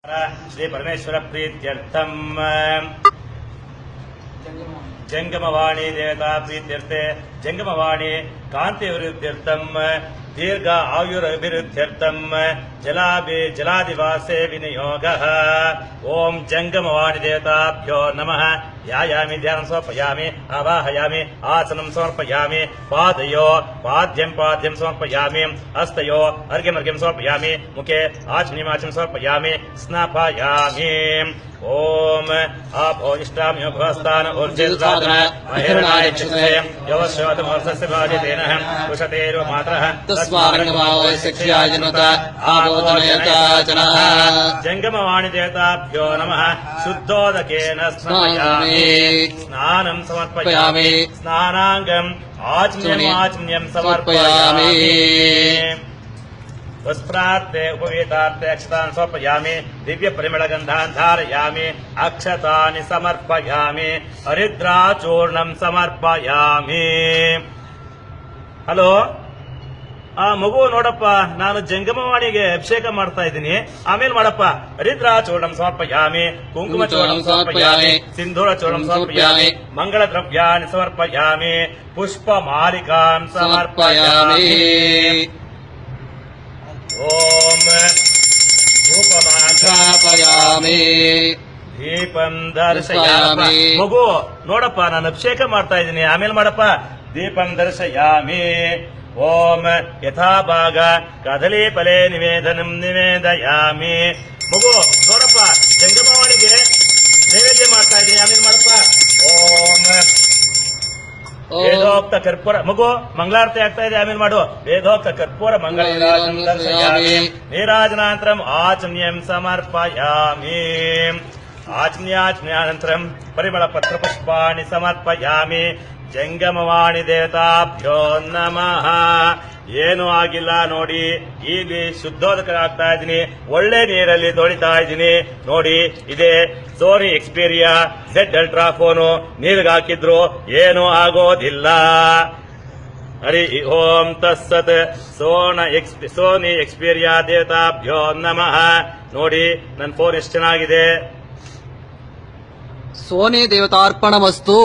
श्री परमेश्वर प्रीत्यर्थम जंगमवाणी देवता प्रीत्यर्थे जंगमवाणी कांति अभिवृद्ध्यर्थम दीर्घ आयुरभिवृद्ध्यर्थम जलादिवासे विनियोगः। ओम जंगमवाणी देवताभ्यो नमः। यायामि ध्यानं समर्पयामि, आवाहयामि, आसनं समर्पयामि, पादयो पाद्यं समर्पयामि, हस्तयो अर्घ्यमर्घ्यं समर्पयामि, मुखे आचमनीयमाचमनं समर्पयामि, स्नापयामि। ओम आपो इष्टाम्यो भवस्तान ऊर्जिर्साधन महिरणाय चित्ते योश्वतम वर्षस्य भाजितेन कुशतेरो मातरः तस्मारणभावो शिक्षाजनत आबोधनयता जनः। जंगमवाणी देवताभ्यो नमः। शुद्धोदकेन स्नापयामि, स्नानं समर्पयामि, स्नानाङ्गम् आचम्यं समर्पयामि। वस्त्रार्थे उपवीतार्थे अक्षतान् समर्पयामि, दिव्य परिमलगन्धान् धारयामि, अक्षतानि समर्पयामि, हरिद्राचूर्णं समर्पयामि। ಹಲೋ ಮಗು ನೋಡಪ್ಪ, ನಾನು ಜಂಗಮವಾಣಿಗೆ ಅಭಿಷೇಕ ಮಾಡ್ತಾ ಇದ್ದೀನಿ, ಆಮೇಲೆ ಮಾಡಪ್ಪ. ಹರಿದ್ರಾಚೂರ್ಣಂ ಸಮರ್ಪಯಾಮಿ, ಕುಂಕುಮ ಚೂರ್ಣಂ ಸಮರ್ಪಯಾಮಿ, ಸಿಂಧೂರ ಚೂರ್ಣಂ ಸಮರ್ಪಯಾಮಿ, ಮಂಗಳ ದ್ರವ್ಯಾನಿ ಸಮರ್ಪಯಾಮಿ, ಪುಷ್ಪ ಮಾಲಿಕಾಂ ಸಮರ್ಪಯಾಮಿ. ಓಂ ಧೂಪಮಾಘ್ರಾಪಯಾಮಿ ದೀಪಂ ದರ್ಶಯಾಮಿ. ಮಗು ನೋಡಪ್ಪ, ನಾನು ಅಭಿಷೇಕ ಮಾಡ್ತಾ ಇದ್ದೀನಿ, ಆಮೇಲೆ ಮಾಡಪ್ಪ. ದೀಪಂ ದರ್ಶಯಾಮಿ. ಓಂ ಯಥಾಭಾಗ ಕದಲೀಫಲೆ ನಿವೇದನಂ ನಿವೇದಯಾಮಿ. ಮಗು ನೋಡಪ್ಪ, ಜಂಗಮವಾಣಿಗೆ ನೈವೇದ್ಯ ಮಾಡ್ತಾ ಇದ್ದೀನಿ, ಆಮೇಲೆ ಮಾಡಪ್ಪ. ಓಂ ವೇದೋಕ್ತ ಕರ್ಪೂರ. ಮಗು ಮಂಗಳಾರತಿ ಆಗ್ತಾ ಇದೆ, ಆಮೇಲೆ ಮಾಡು. ವೇದೋಕ್ತ ಕರ್ಪೂರ ಮಂಗಳ ದರ್ಶಯಾಮಿ. ನೀರಾಜನಾನಂತರಂ ಆಚಮ್ಯಂ ಸಮರ್ಪಯಾಮಿ. ಆಚಮ್ಯಾನಂತರಂ ಪರಿಮಳ ಪತ್ರ ಪುಷ್ಪಾಣಿ ಸಮರ್ಪಯಾಮಿ. ಜಂಗಮವಾಣಿ ದೇವತಾಭ್ಯೋ ನಮಃ. ಏನೂ ಆಗಿಲ್ಲ ನೋಡಿ, ಇಲ್ಲಿ ಶುದ್ಧೋದಕರಾಗ್ತಾ ಇದ್ದೀನಿ, ಒಳ್ಳೆ ನೀರಲ್ಲಿ ತೊಳಿತಾ ಇದ್ದೀನಿ ನೋಡಿ. ಇದೇ ಸೋನಿ ಎಕ್ಸ್ಪೀರಿಯಾ Z ಅಲ್ಟ್ರಾ ಫೋನು, ನೀರಿಗೆ ಹಾಕಿದ್ರು ಏನೂ ಆಗೋದಿಲ್ಲ. ಹರಿ ಓಂ ತತ್ಸತ್. ಸೋನಿ ಎಕ್ಸ್ಪೀರಿಯಾ ದೇವತಾಭ್ಯೋ ನಮಃ. ನೋಡಿ ನನ್ನ ಫೋನ್ ಎಷ್ಟು ಚೆನ್ನಾಗಿದೆ. ಸೋನಿ ದೇವತಾರ್ಪಣಮಸ್ತು.